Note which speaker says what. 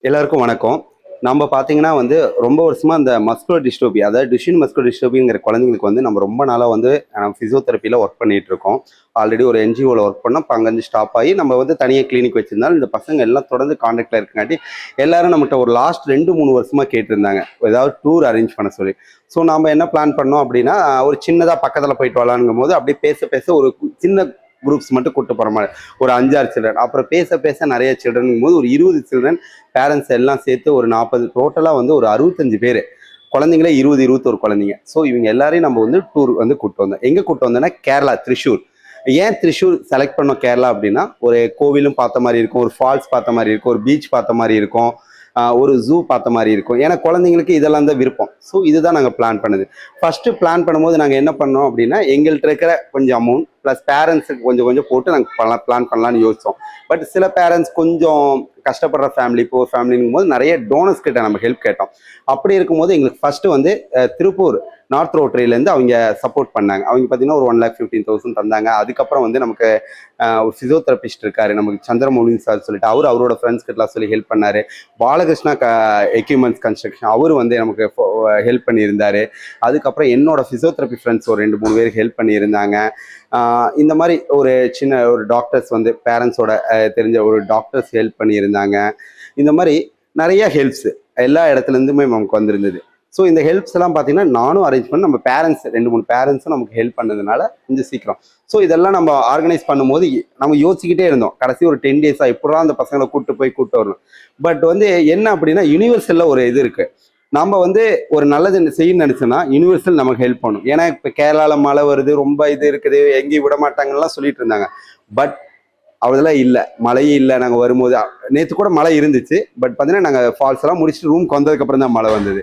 Speaker 1: எல்லாருக்கும் வணக்கம். நம்ம பார்த்தீங்கன்னா ரொம்ப வருஷமா அந்த மஸ்குலர் டிஸ்ட்ரோபி, அதாவது டுஷின் மஸ்குலர் டிஸ்ட்ரோபிங்கிற குழந்தைங்களுக்கு நம்ம ரொம்ப நாளா ஃபிசியோதெரப்பியில் ஒர்க் பண்ணிட்டு இருக்கோம். ஆல்ரெடி ஒரு என்ஜிஓவில் ஒர்க் பண்ணோம். இப்போ அங்கேருந்து ஸ்டாப் ஆகி நம்ம தனியாக கிளினிக் வச்சிருந்தாலும் இந்த பசங்க எல்லாம் தொடர்ந்து கான்டாக்டில் இருக்கங்காட்டி எல்லாரும் நம்மகிட்ட ஒரு லாஸ்ட் 2-3 வருஷமா கேட்டிருந்தாங்க ஏதாவது டூர் அரேஞ்ச் பண்ண சொல்லி. ஸோ நம்ம என்ன பிளான் பண்ணோம் அப்படின்னா, ஒரு சின்னதாக பக்கத்தில் போயிட்டு வரலாங்கும் போது அப்படியே பேச பேச ஒரு சின்ன குரூப்ஸ் மட்டும் கூட்டு போகிற மாதிரி ஒரு 5-6 சில்ட்ரன், அப்புறம் பேச பேச நிறைய சில்ட்ரன் போது ஒரு 20 சில்ட்ரன் பேரண்ட்ஸ் எல்லாம் சேர்த்து ஒரு 40, டோட்டலாக ஒரு 65 பேர் குழந்தைங்களே, 20-21 குழந்தைங்க. ஸோ இவங்க எல்லாரையும் நம்ம டூர் கூப்பிட்டு வந்தோம். எங்கே கூப்பிட்டு வந்தோம்னா கேரளா, திரிஷூர். ஏன் திரிஷூர் செலக்ட் பண்ணோம் கேரளா அப்படின்னா, ஒரு கோவிலும் பார்த்த மாதிரி இருக்கும், ஒரு ஃபால்ஸ் பார்த்த மாதிரி இருக்கும், ஒரு பீச் பார்த்த மாதிரி இருக்கும், ஒரு ஜூ பார்த்த மாதிரி இருக்கும். ஏன்னா குழந்தைங்களுக்கு இதெல்லாம் தான் விருப்பம். ஸோ இதுதான் நாங்கள் பிளான் பண்ணது. ஃபர்ஸ்ட் பிளான் பண்ணும்போது நாங்கள் என்ன பண்ணோம் அப்படின்னா, எங்கள்கிட்ட இருக்கிற கொஞ்சம் அமௌண்ட் ப்ளஸ் பேரண்ட்ஸுக்கு கொஞ்சம் கொஞ்சம் போட்டு நாங்கள் பிளான் பண்ணலான்னு யோசித்தோம். பட் சில பேரண்ட்ஸ் கொஞ்சம் கஷ்டப்படுற ஃபேமிலி, போர் ஃபேமிலிங்கும் போது நிறைய டோனர்ஸ் கிட்ட நம்ம ஹெல்ப் கேட்டோம். அப்படி இருக்கும்போது எங்களுக்கு ஃபர்ஸ்ட் திருப்பூர் நார்த் ரோட்டரியிலேருந்து அவங்க சப்போர்ட் பண்ணாங்க. அவங்க பார்த்தீங்கன்னா ஒரு 1,15,000 தந்தாங்க. அதுக்கப்புறம் நமக்கு ஒரு ஃபிசியோதெரபிஸ்ட் இருக்காரு நமக்கு, சந்திரமௌலின் சார் சொல்லிட்டு, அவரோட ஃப்ரெண்ட்ஸ் கிட்டலாம் சொல்லி ஹெல்ப் பண்ணாரு. பாலகிருஷ்ணா எக்யூப்மெண்ட்ஸ் கன்ஸ்ட்ரக்ஷன் அவர் நமக்கு ஹெல்ப் பண்ணியிருந்தாரு. அதுக்கப்புறம் என்னோட ஃபிசியோதெரபி ஃப்ரெண்ட்ஸ் ஒரு 2-3 பேர் ஹெல்ப் பண்ணியிருந்தாங்க. இந்த மாதிரி ஒரு சின்ன ஒரு டாக்டர்ஸ் பேரண்ட்ஸோட தெரிஞ்ச ஒரு டாக்டர்ஸ் ஹெல்ப் பண்ணியிருந்தாங்க. இந்த மாதிரி நிறைய ஹெல்ப்ஸ் எல்லா இடத்துலேருந்துமே நமக்கு வந்திருந்தது. ஸோ இந்த ஹெல்ப்ஸ் எல்லாம் பார்த்தீங்கன்னா நானும் அரேஞ்ச் பண்ணி, நம்ம பேரண்ட்ஸ் 2-3 பேரண்ட்ஸும் நமக்கு ஹெல்ப் பண்ணதுனால கொஞ்சம் சீக்கிரம். ஸோ இதெல்லாம் நம்ம ஆர்கனைஸ் பண்ணும்போது நம்ம யோசிச்சுக்கிட்டே இருந்தோம். கடைசி ஒரு 10 டேஸாக எப்படா அந்த பசங்களை கூப்பிட்டு வரணும். பட் என்ன அப்படின்னா, யூனிவர்சலில் ஒரு இது இருக்குது. நம்ம ஒரு நல்லது செய்யணும்னு நினைச்சோன்னா யூனிவர்சல் நமக்கு ஹெல்ப் பண்ணும். ஏன்னா இப்போ கேரளாவில் மழை வருது, ரொம்ப இது இருக்குது, எங்கேயும் விட மாட்டாங்கலாம் சொல்லிட்டு இருந்தாங்க. பட் அவ்வளோதெல்லாம் இல்லை, மழையே இல்லை. நாங்கள் வரும்போது நேற்று கூட மழை இருந்துச்சு. பட் பார்த்தீங்கன்னா நாங்கள் ஃபால்ஸ் எல்லாம் முடிச்சுட்டு ரூமுக்கு வந்ததுக்கப்புறம் தான் மழை வந்தது.